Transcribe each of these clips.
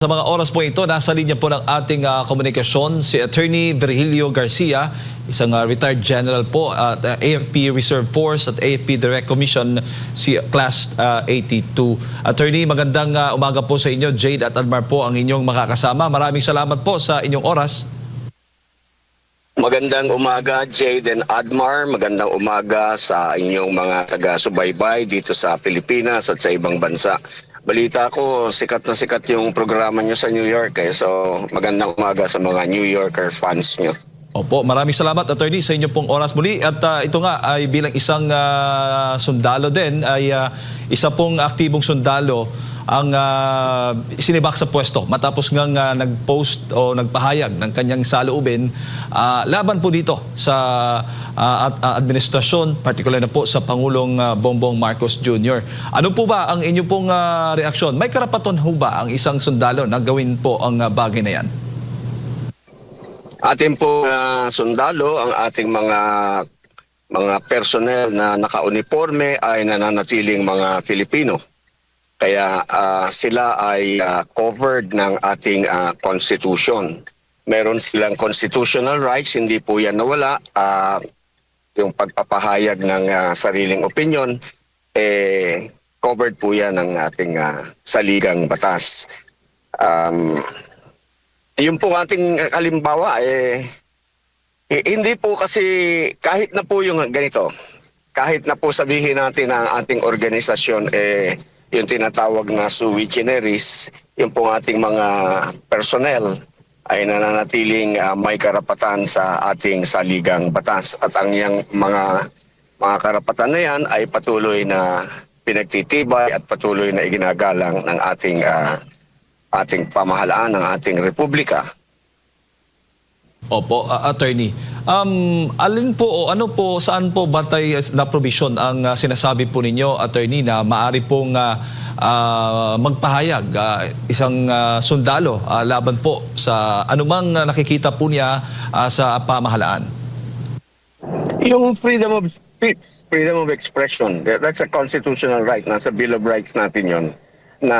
Sa mga oras po ito, nasa linya po ng ating komunikasyon si Attorney Virgilio Garcia, isang retired general po at AFP Reserve Force at AFP Direct Commission si Class 82. Attorney, magandang umaga po sa inyo. Jade at Almar po ang inyong makakasama. Maraming salamat po sa inyong oras. Magandang umaga, Jade and Admar. Magandang umaga sa inyong mga taga-subaybay dito sa Pilipinas at sa ibang bansa. Balita ko, sikat na sikat yung programa nyo sa New York. So, magandang umaga sa mga New Yorker fans nyo. Opo, maraming salamat, Attorney, sa inyo pong oras muli. At ito nga ay bilang isang sundalo din, ay isa pong aktibong sundalo ang sinibak sa pwesto matapos ngang nag-post o nagpahayag ng kanyang saloobin laban po dito sa administrasyon, particular na po sa Pangulong Bongbong Marcos Jr. Ano po ba ang inyo pong reaksyon? May karapatan ho ba ang isang sundalo na gawin po ang bagay na yan? Ating po sundalo, ang ating mga personnel na naka-uniforme ay nananatiling mga Filipino. Kaya sila ay covered ng ating constitution. Meron silang constitutional rights, hindi po yan nawala. Yung pagpapahayag ng sariling opinion, covered po yan ng ating saligang batas. Yung po ating halimbawa, hindi po kasi kahit na po yung ganito, kahit na po sabihin natin ang ating organisasyon, yung tinatawag na sui generis, yung po ating mga personnel ay nananatiling may karapatan sa ating saligang batas. At ang yung mga karapatan na yan ay patuloy na pinagtitibay at patuloy na iginagalang ng ating pamahalaan, ng ating republika. Opo, Attorney. Alin po o ano po, saan po batay na provision ang sinasabi po ninyo, Attorney, na maaari pong magpahayag isang sundalo laban po sa anumang nakikita po niya sa pamahalaan? Yung freedom of speech, freedom of expression, that's a constitutional right. Nasa Bill of Rights natin yon, na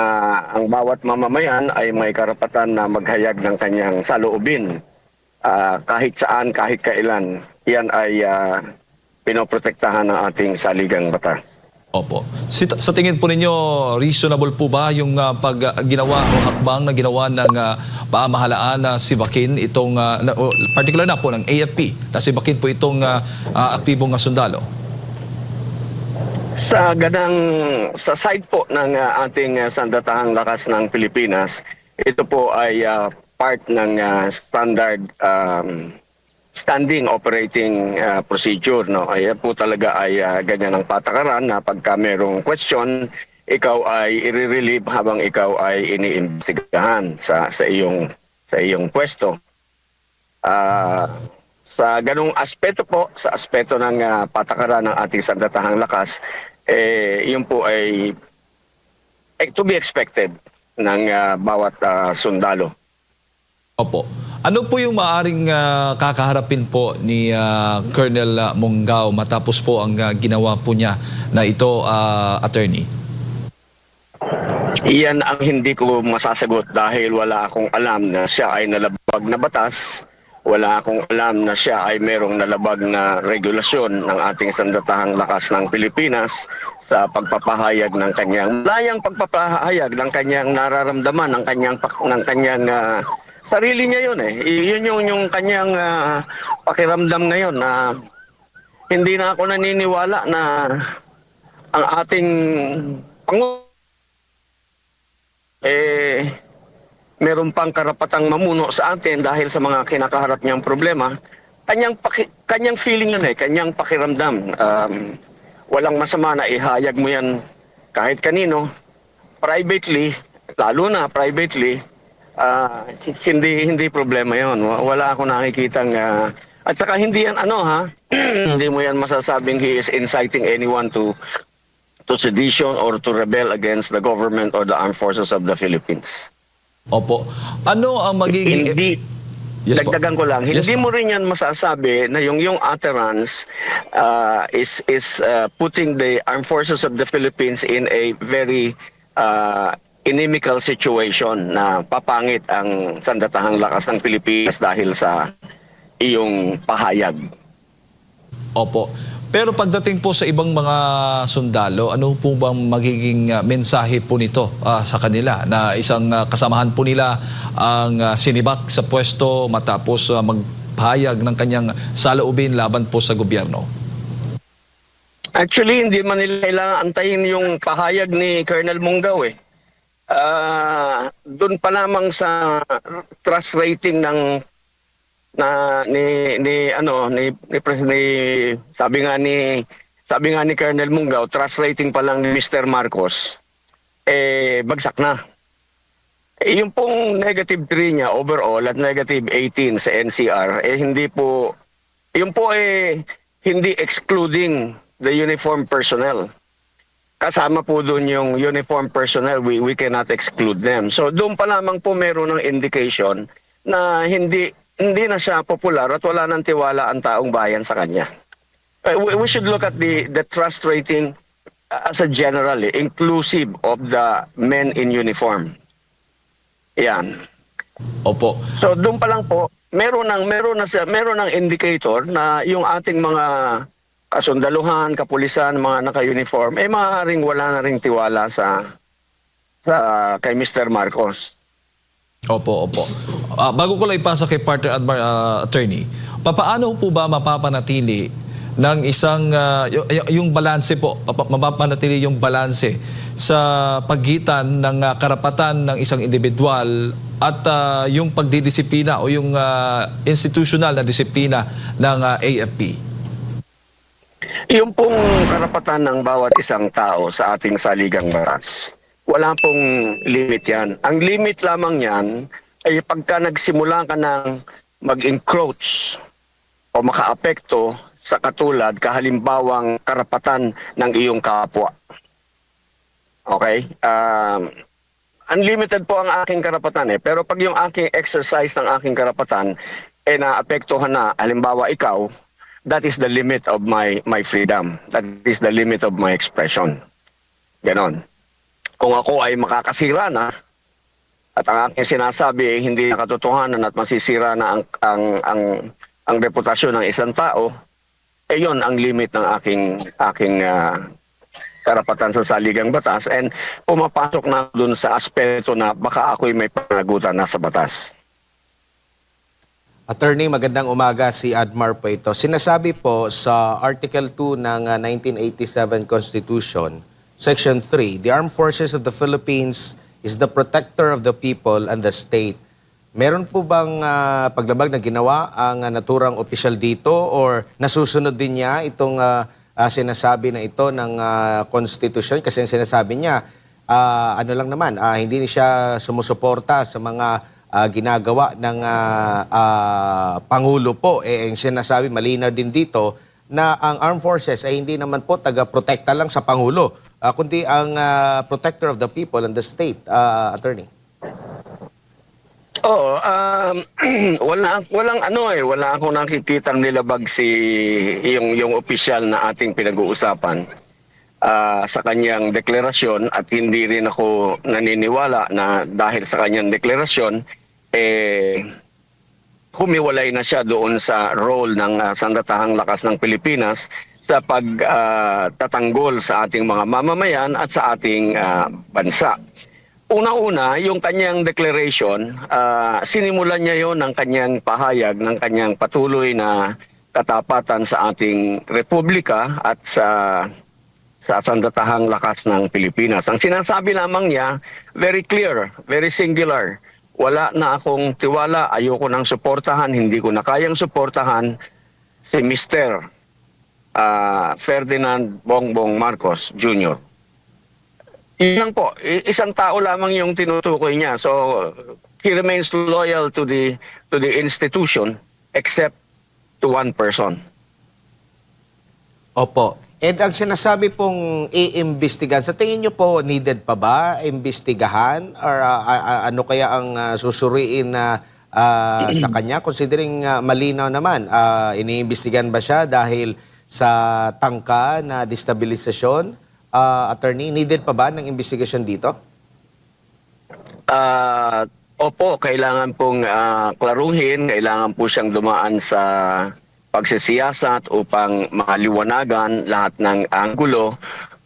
ang bawat mamamayan ay may karapatan na maghayag ng kanyang saloobin. Kahit saan, kahit kailan, yan ay pinoprotektahan ng ating saligang batas. Opo. Sa tingin po ninyo, reasonable po ba yung ginawa o hakbang na ginawa ng pamahalaan na sibakin itong, particular na po ng AFP, na sibakin po itong aktibong sundalo? Sa side po ng ating sandatahang lakas ng Pilipinas, ito po ay part ng standard standing operating procedure, no? Ay po talaga ay ganyan ang patakaran na pagka merong question, ikaw ay i-relieve habang ikaw ay iniimbestigahan sa iyong pwesto. Sa ganung aspeto po, sa aspeto ng patakaran ng ating sandatahang lakas, yun po ay to be expected ng bawat sundalo. Opo. Ano po yung maaring kakaharapin po ni Colonel Monggao matapos po ang ginawa po niya na ito, Attorney? Iyan ang hindi ko masasagot dahil wala akong alam na siya ay nalabag na batas. Wala akong alam na siya ay merong nalabag na regulasyon ng ating sandatahang lakas ng Pilipinas sa pagpapahayag ng kanyang layang pagpapahayag ng kanyang nararamdaman, ng kanyang sarili niya yun . Yun yung kanyang pakiramdam ngayon na hindi na ako naniniwala na ang ating Pangulo meron pang karapatang mamuno sa atin dahil sa mga kinakaharap niyang problema. Kanyang feeling yun kanyang pakiramdam. Walang masama na ihayag mo yan kahit kanino, privately, lalo na privately. Hindi problema yon. Wala akong nakikitang at saka hindi yan hindi mo yan masasabing he is inciting anyone to sedition or to rebel against the government or the armed forces of the Philippines. Opo. Ano ang magiging... Yes, dagdagan ko lang, hindi mo rin yan masasabi na yung utterance is putting the armed forces of the Philippines in a very inimical situation na papangit ang sandatahang lakas ng Pilipinas dahil sa iyong pahayag. Opo. Pero pagdating po sa ibang mga sundalo, ano po bang magiging mensahe po nito sa kanila na isang kasamahan po nila ang sinibak sa pwesto matapos magpahayag ng kanyang saloobin laban po sa gobyerno? Actually, hindi man nila kailangan antayin yung pahayag ni Colonel Mungaw eh. Doon pa lamang sa trust rating ng sabi nga ni Colonel Mungaw, trust rating pa lang ni Mr. Marcos bagsak na. Yung pong negative 3 niya overall at negative 18 sa NCR hindi excluding the uniform personnel. Kasama po doon yung uniform personnel, we cannot exclude them. So doon pa lamang po meron ng indication na hindi na siya popular at wala nang tiwala ang taong bayan sa kanya. We should look at the trust rating as a general, inclusive of the men in uniform. Yan. Opo. So doon pa lang po meron ng indicator na yung ating mga kasundaluhan, kapulisan, mga naka-uniform maaaring wala na ring tiwala sa kay Mr. Marcos. Opo. Bago ko lang ipasa kay partner attorney, papaano po ba mapapanatili ng isang yung balanse po, mapapanatili yung balanse sa pagitan ng karapatan ng isang individual at yung pagdidisiplina o yung institutional na disiplina ng AFP? Yung pong karapatan ng bawat isang tao sa ating saligang batas, wala pong limit yan. Ang limit lamang yan ay pagka nagsimula ka ng mag-encroach o makaapekto sa katulad kahalimbawang karapatan ng iyong kapwa. Okay? Unlimited po ang aking karapatan pero pag yung aking exercise ng aking karapatan naapektuhan na, halimbawa ikaw, that is the limit of my freedom. That is the limit of my expression. Ganon. Kung ako ay makakasira na at ang aking sinasabi ay hindi nakatotohanan at masisira na ang reputasyon ng isang tao, yon ang limit ng aking karapatan sa saligang batas and pumapasok na dun sa aspeto na baka ako'y may panagutan na sa batas. Attorney, magandang umaga, si Admar po ito. Sinasabi po sa Article 2 ng 1987 Constitution, Section 3, the Armed Forces of the Philippines is the protector of the people and the state. Meron po bang paglabag na ginawa ang naturang opisyal dito or nasusunod din niya itong sinasabi na ito ng Constitution? Kasi ang sinasabi niya, ano lang naman, hindi niya siya sumusuporta sa mga ginagawa ng Pangulo po. Ang sinasabi, malinaw din dito na ang armed forces ay hindi naman po taga-protekta lang sa Pangulo, kundi ang protector of the people and the state, attorney. Oo, wala akong nakikitang nilabag yung opisyal na ating pinag-uusapan sa kanyang deklarasyon at hindi rin ako naniniwala na dahil sa kanyang deklarasyon humiwalay na siya doon sa role ng Sandatahang Lakas ng Pilipinas sa pagtatanggol sa ating mga mamamayan at sa ating bansa. Una-una, yung kanyang declaration, sinimulan niya yon ng kanyang pahayag, ng kanyang patuloy na katapatan sa ating republika at sa Sandatahang Lakas ng Pilipinas. Ang sinasabi lamang niya, very clear, very singular. Wala na akong tiwala, ayoko nang suportahan, hindi ko na kayang suportahan si Mr. Ferdinand Bongbong Marcos Jr. Yun lang po, isang tao lamang yung tinutukoy niya. So he remains loyal to the institution except to one person. Opo. And ang sinasabi pong iimbestigahan, sa tingin niyo po needed pa ba imbestigahan or ano kaya ang susuriin na sa kanya considering malinaw naman iniimbestigahan ba siya dahil sa tangka na destabilisasyon? Attorney, needed pa ba ng investigasyon dito? Opo, kailangan pong klaruhin, kailangan po siyang dumaan sa pagsisiyasat upang maliwanagan lahat ng anggulo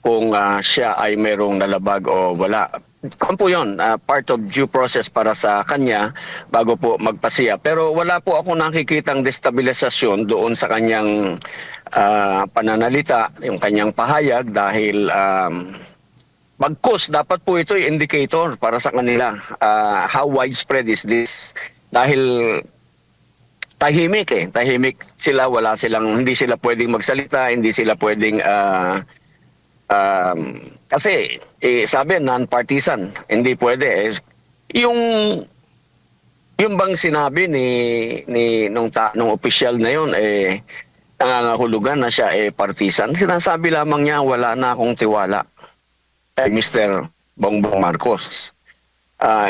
kung siya ay merong nalabag o wala. Kung po yun, part of due process para sa kanya bago po magpasiya. Pero wala po ako nakikitang destabilisasyon doon sa kanyang pananalita, yung kanyang pahayag dahil bagkus, dapat po ito yung indicator para sa kanila. How widespread is this? Dahil tahimik eh. Tahimik sila, hindi sila pwedeng magsalita, hindi sila pwedeng, kasi sabi, non-partisan, hindi pwede. Yung, yung bang sinabi nung opisyal na yun, nangangahulugan na siya partisan, sinasabi lamang niya, wala na akong tiwala kay Mr. Bongbong Marcos.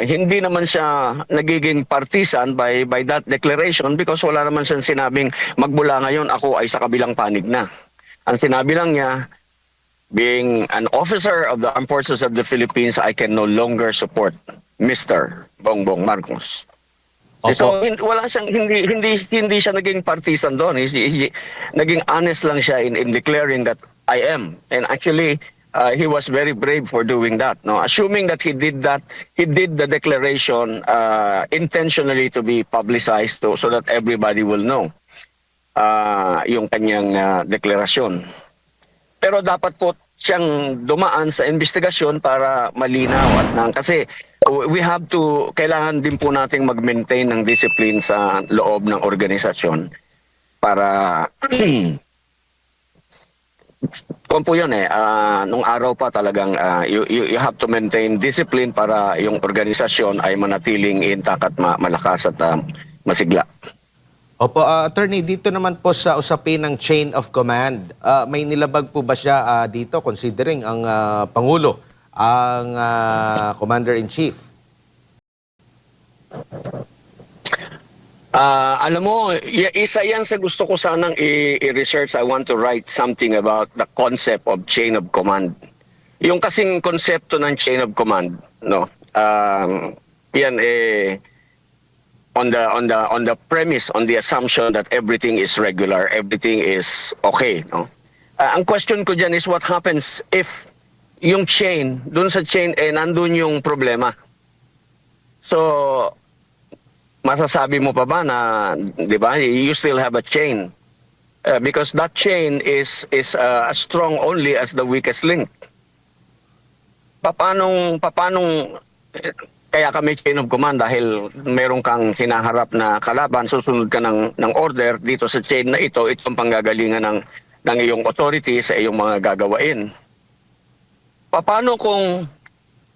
Hindi naman siya nagiging partisan by that declaration because wala naman siyang sinabing magmula ngayon ako ay sa kabilang panig na. Ang sinabi lang niya, being an officer of the Armed Forces of the Philippines, I can no longer support Mr. Bongbong Marcos. Opo. So wala siyang hindi siya naging partisan doon. Naging honest lang siya in declaring that I am. And actually he was very brave for doing that. No, assuming that he did the declaration intentionally to be publicized so that everybody will know yung kanyang deklarasyon. Pero dapat po siyang dumaan sa investigasyon para malinaw kasi kailangan din po nating mag-maintain ng discipline sa loob ng organisasyon para kung po yun nung araw pa talagang you have to maintain discipline para yung organisasyon ay manatiling intact at malakas at masigla. Opo, attorney, dito naman po sa usapin ng chain of command, may nilabag po ba siya dito considering ang Pangulo, ang Commander-in-Chief? Alam mo, isa yan sa gusto ko sanang i-research. I want to write something about the concept of chain of command. Yung kasing konsepto ng chain of command, no? Yan on the premise, on the assumption that everything is regular, everything is okay, no? Ang question ko diyan is what happens if yung chain, dun sa chain nandun yung problema. So masasabi mo pa ba na, 'di ba? You still have a chain. Because that chain is as strong only as the weakest link. Papanong kaya kami chain of command dahil meron kang hinaharap na kalaban, susunod ka ng order dito sa chain na itong panggagalingan ng iyong authority sa iyong mga gagawain. Paano kung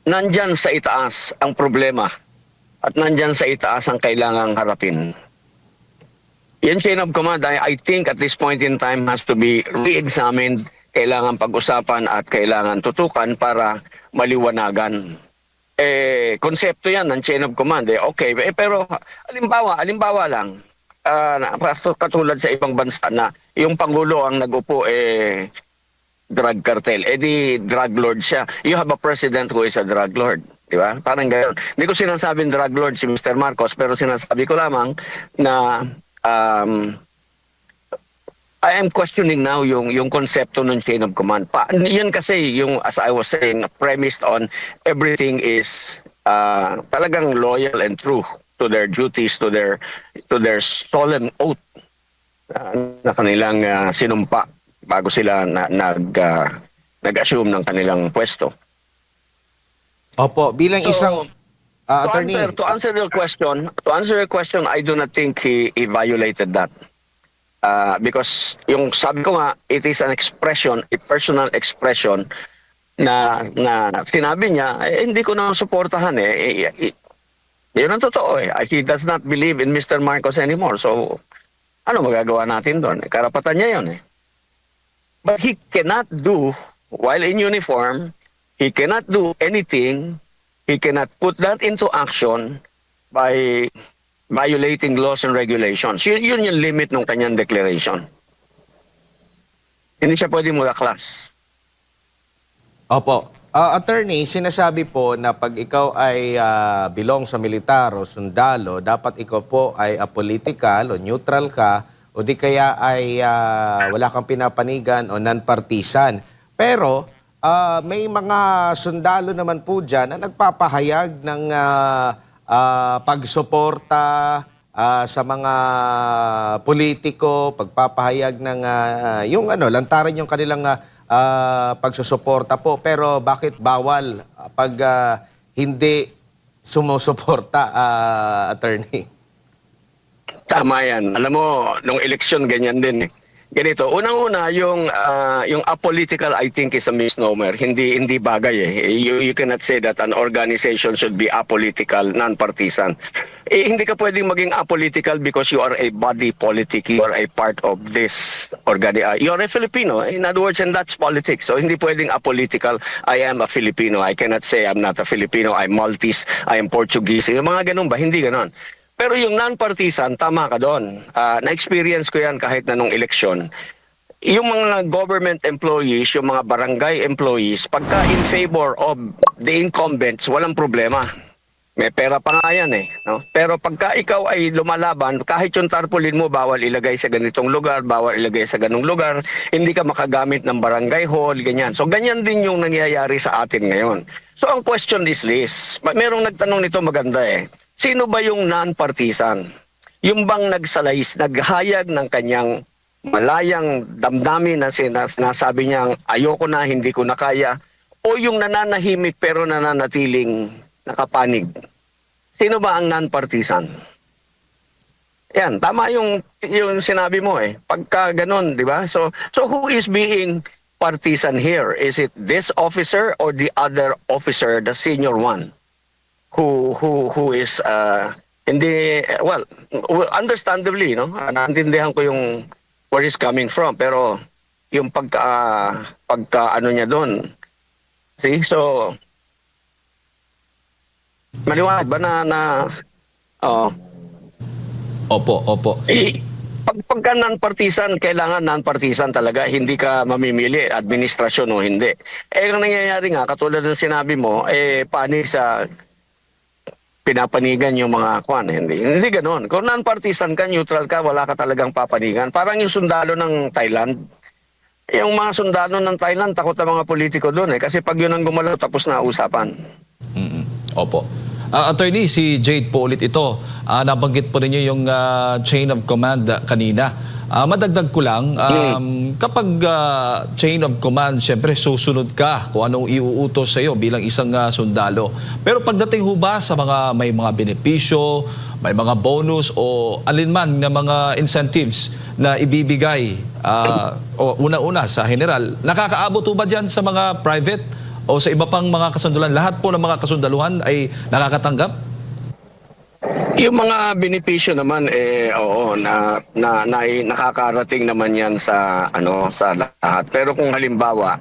nandyan sa itaas ang problema at nandyan sa itaas ang kailangang harapin? Yan chain of command, I think at this point in time has to be re-examined, kailangan pag-usapan at kailangan tutukan para maliwanagan. Konsepto yan ng chain of command. Okay, pero alimbawa lang, katulad sa ibang bansa na yung Pangulo ang nag-upo drug cartel, di drug lord siya. You have a president who is a drug lord. Di ba? Parang gano'n. Hindi ko sinasabing drug lord si Mr. Marcos, pero sinasabi ko lamang na I am questioning now yung konsepto ng chain of command. Yan kasi yung, as I was saying, premised on everything is talagang loyal and true to their duties, to their solemn oath na kanilang sinumpa bago sila nag-assume ng kanilang pwesto. Opo, bilang isang attorney. To answer your question, I do not think he violated that. Because yung sabi ko nga, it is an expression, a personal expression na sinabi niya, hindi ko na suportahan yun ang totoo He does not believe in Mr. Marcos anymore. So, ano magagawa natin doon? Karapatan niya yun But he cannot do, while in uniform, he cannot do anything, he cannot put that into action by violating laws and regulations. Yun yung limit ng kanyang declaration. Hindi siya pwede mula class. Opo. Attorney, sinasabi po na pag ikaw ay belong sa militar o sundalo, dapat ikaw po ay apolitical o neutral ka o di kaya ay wala kang pinapanigan o non-partisan. Pero may mga sundalo naman po dyan na nagpapahayag ng pagsuporta sa mga politiko, pagpapahayag ng yung lantaran yung kanilang pagsusuporta po. Pero bakit bawal pag hindi sumusuporta, attorney? Tama yan. Alam mo, nung eleksyon, ganyan din eh. Ganito, unang-una, yung apolitical, I think, is a misnomer. Hindi bagay eh. You cannot say that an organization should be apolitical, non-partisan. Hindi ka pwedeng maging apolitical because you are a body politic. You are a part of this organization. You are a Filipino. In other words, and that's politics. So, hindi pwedeng apolitical. I am a Filipino. I cannot say I'm not a Filipino. I'm Maltese. I am Portuguese. Yung mga ganun ba? Hindi ganun. Pero yung non-partisan, tama ka doon. Na-experience ko yan kahit na nung eleksyon. Yung mga government employees, yung mga barangay employees, pagka in favor of the incumbents, walang problema. May pera pa nga yan eh. No? Pero pagka ikaw ay lumalaban, kahit yung tarpaulin mo, bawal ilagay sa ganitong lugar, bawal ilagay sa ganung lugar, hindi ka makagamit ng barangay hall, ganyan. So ganyan din yung nangyayari sa atin ngayon. So ang question is this. Merong nagtanong nito maganda eh. Sino ba yung non-partisan? Yung bang naghayag ng kanyang malayang damdamin na sinasabi niyang ayoko na, hindi ko na kaya, o yung nananahimik pero nananatiling nakapanig? Sino ba ang non-partisan? Yan, tama yung sinabi mo eh. Pagka ganun, di ba? So who is being partisan here? Is it this officer or the other officer, the senior one? Who is hindi understandably naintindihan ko yung where he's coming from, pero yung pagka ano niya doon, see, so maliwanag ba na Opo. pagka non-partisan, kailangan non-partisan talaga, hindi ka mamimili administrasyon o hindi. Ang nangyayari nga katulad ng sinabi mo, panig sa pinapanigan yung mga kwan. Hindi ganoon. Kung non-partisan ka, neutral ka, wala ka talagang papanigan. Parang yung sundalo ng Thailand. Yung mga sundalo ng Thailand, takot ang mga politiko doon eh. Kasi pag yun ang gumalaw, tapos na usapan. Opo. Attorney, si Jade po ulit ito. Nabanggit po ninyo yung chain of command kanina. Madagdag ko lang, kapag chain of command, syempre susunod ka kung anong iuutos sa iyo bilang isang sundalo. Pero pagdating ho ba sa may mga benepisyo, may mga bonus o alinman na mga incentives na ibibigay o una-una sa general, nakakaabot ho ba dyan sa mga private o sa iba pang mga kasundaluhan? Lahat po ng mga kasundaluhan ay nakakatanggap? Yung mga benepisyo naman oo nakakarating naman yan sa sa lahat. Pero kung halimbawa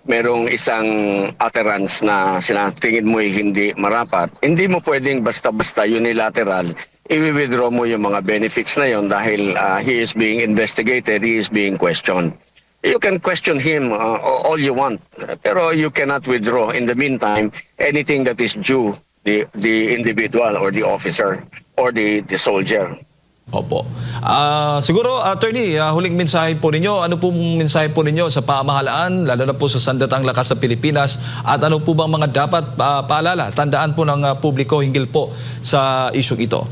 merong isang utterance na sinatingin mo hindi marapat, hindi mo pwedeng basta-basta unilateral i-withdraw mo yung mga benefits na yon dahil he is being investigated, he is being questioned. You can question him all you want, pero you cannot withdraw in the meantime anything that is due the individual or the officer or the soldier. Opo. Siguro, attorney, huling mensahe po ninyo. Ano pong mensahe po ninyo sa pamahalaan, lalo na po sa Sandatahang Lakas sa Pilipinas, at ano po bang mga dapat paalala, tandaan po ng publiko hinggil po sa isyung ito?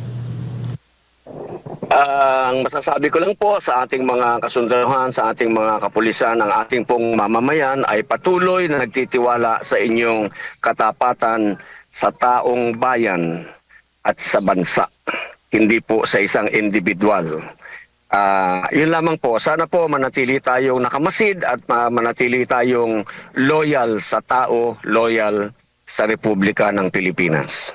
Ang masasabi ko lang po sa ating mga kasundaluhan, sa ating mga kapulisan, ang ating pong mamamayan ay patuloy na nagtitiwala sa inyong katapatan sa taong bayan at sa bansa, hindi po sa isang individual. Yun lamang po, sana po manatili tayong nakamasid at manatili tayong loyal sa tao, loyal sa Republika ng Pilipinas.